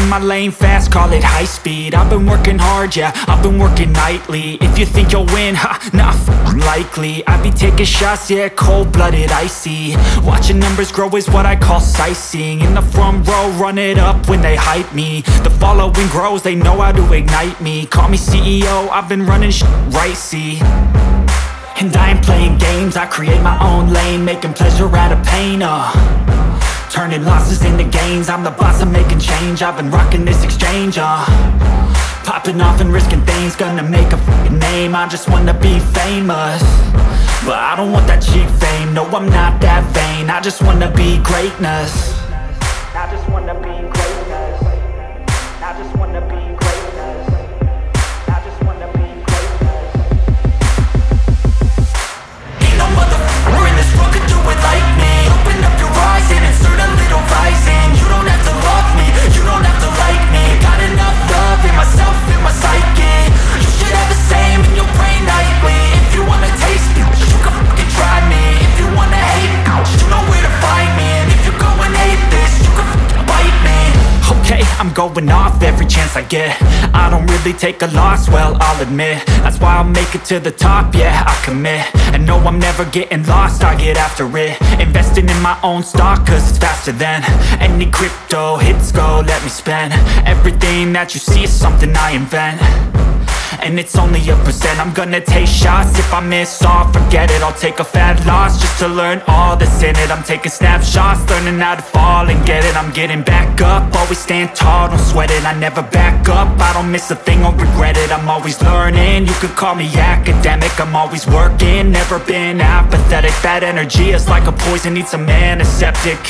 in my lane fast, call it high speed. I've been working hard, yeah, I've been working nightly. If you think you'll win, ha, nah, likely. I be taking shots, yeah, cold-blooded, icy. Watching numbers grow is what I call sightseeing. In the front row, run it up when they hype me. The following grows, they know how to ignite me. Call me CEO, I've been running shit right, see. And I ain't playing games, I create my own lane, making pleasure out of pain, turning losses into gains. I'm the boss, I'm making change. I've been rocking this exchange, popping off and risking things. Gonna make a f***ing name. I just wanna be famous, but I don't want that cheap fame. No, I'm not that vain. I just wanna be greatness. I just wanna be greatness. I just wanna be greatness. I just wanna be greatness. Ain't no motherfucker in this world could do it like me. Open up your eyes and insert a little rising. You don't have to love me, you don't have to like me. Got enough love in myself, in my psyche. You should have the same in your brain nightly. If you wanna taste me, you can fucking try me. If you wanna hate me, you know where to find me. And if you go and hate this, you can fucking bite me. Okay, I'm going off every chance I get. I don't really take a loss, well, I'll admit. That's why I'll make it to the top, yeah, I commit. And no, I'm never getting lost, I get after it. Investing in my own stock, cause it's faster than any crypto hits go, let me spend. Everything that you see is something I invent, and it's only a percent. I'm gonna take shots, if I miss all, forget it. I'll take a fat loss just to learn all that's in it. I'm taking snapshots, learning how to fall and get it. I'm getting back up, always stand tall, don't sweat it. I never back up, I don't miss a thing or regret it. I'm always learning, you could call me academic. I'm always working, never been apathetic. Bad energy is like a poison, needs some antiseptic.